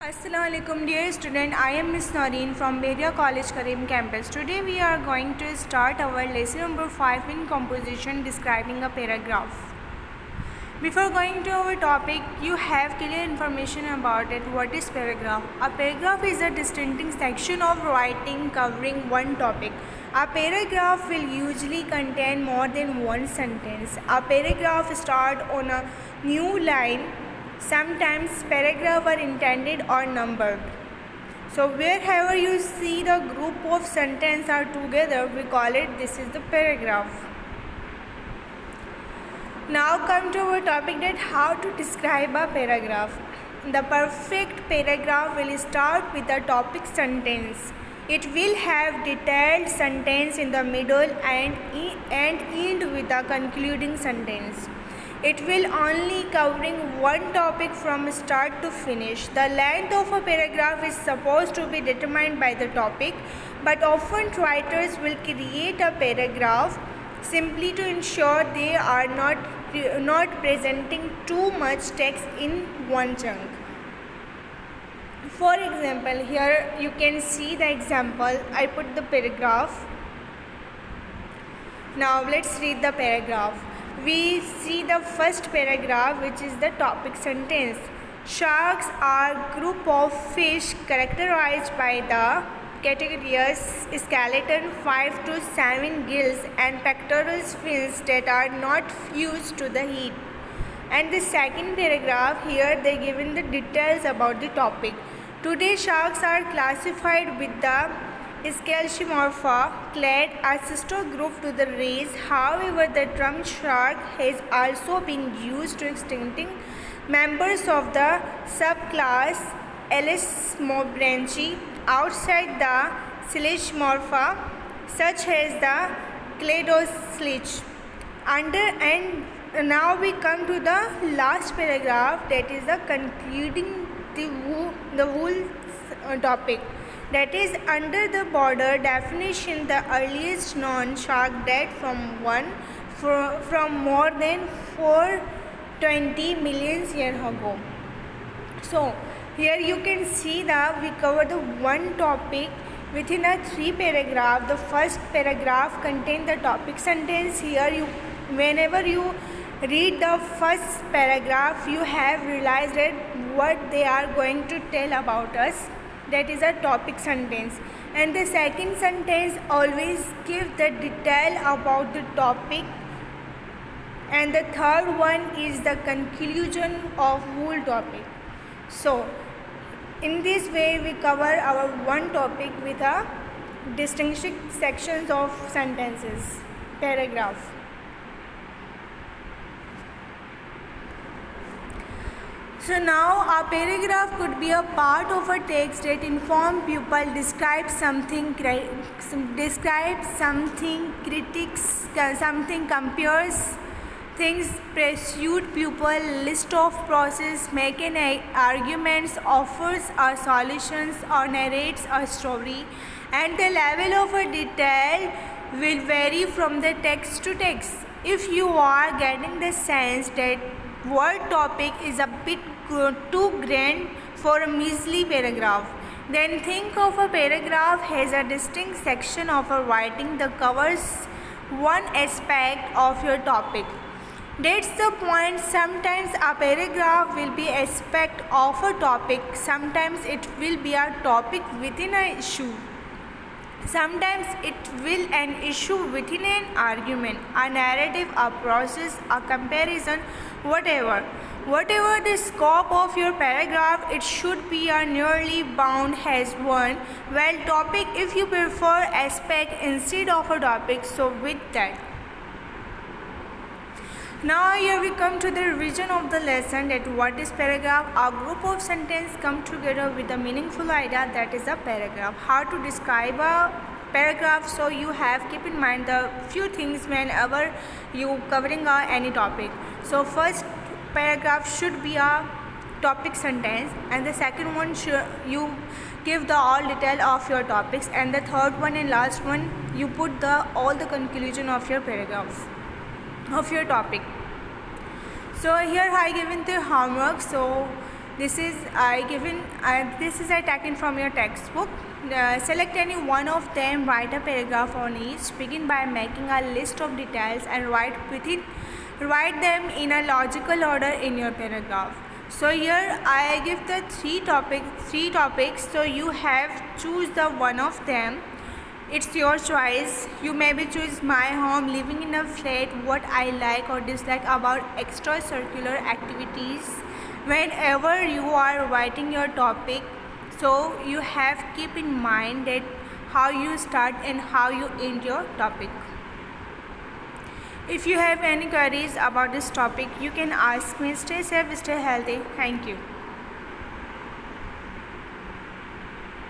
Assalamualaikum dear student, I am Miss Noreen from Behria College Karim campus. Today we are going to start our lesson number 5 in composition describing a paragraph. Before going to our topic, you have clear information about it. What is paragraph? A paragraph is a distinct section of writing covering one topic. A paragraph will usually contain more than one sentence. A paragraph starts on a new line. Sometimes paragraphs are intended or numbered. So wherever you see the group of sentences are together, we call it this is the paragraph. Now come to our topic that how to describe a paragraph. The perfect paragraph will start with a topic sentence. It will have detailed sentence in the middle and end with a concluding sentence. It will only covering one topic from start to finish. The length of a paragraph is supposed to be determined by the topic, but often writers will create a paragraph simply to ensure they are not presenting too much text in one chunk. For example, here you can see the example. I put the paragraph. Now let's read the paragraph. We see the first paragraph, which is the topic sentence. Sharks are a group of fish characterized by the categories skeleton, 5 to 7 gills and pectoral fins that are not fused to the heat. And the second paragraph, here they given the details about the topic. Today sharks are classified with the Scalchimorpha, clade a sister group to the race. However, the term shark has also been used to extincting members of the subclass Elasmobranchi outside the Scalchimorpha, such as the Cladoslich. And now we come to the last paragraph, that is the concluding the whole topic. That is, under the border definition, the earliest known shark dead from more than 420 million years ago. So here you can see that we cover the one topic within a 3 paragraph. The first paragraph contains the topic sentence. Here whenever you read the first paragraph, you have realized that what they are going to tell about us. That is a topic sentence. And the second sentence always gives the detail about the topic. And the third one is the conclusion of whole topic. So in this way we cover our one topic with a distinct sections of sentences, paragraph. So now a paragraph could be a part of a text that informs people, describes something, critiques something, compares things, pursued people, list of process, make an arguments, offers a solutions, or narrates a story. And the level of a detail will vary from the text to text. If you are getting the sense that word topic is a bit too grand for a measly paragraph, then think of a paragraph as a distinct section of a writing that covers one aspect of your topic. That's the point. Sometimes a paragraph will be aspect of a topic, sometimes it will be a topic within an issue. Sometimes it will an issue within an argument, a narrative, a process, a comparison, whatever. Whatever the scope of your paragraph, it should be a nearly bound as one. Well, topic if you prefer aspect instead of a topic. So with that, now here we come to the revision of the lesson, that what is paragraph. A group of sentences come together with a meaningful idea, that is a paragraph. How to describe a paragraph? So you have keep in mind the few things whenever you covering any topic. So first paragraph should be a topic sentence, and the second one you give the all detail of your topics, and the third one and last one you put all the conclusion of your paragraph of your topic. So here I given the homework. So This is I taken from your textbook. Select any one of them, write a paragraph on each. Begin by making a list of details and write them in a logical order in your paragraph. So here I give the three topics. So you have choose the one of them. It's your choice. You maybe choose my home, living in a flat, what I like or dislike about extracurricular activities. Whenever you are writing your topic, so you have keep in mind that how you start and how you end your topic. If you have any queries about this topic, you can ask me. Stay safe, stay healthy. Thank you.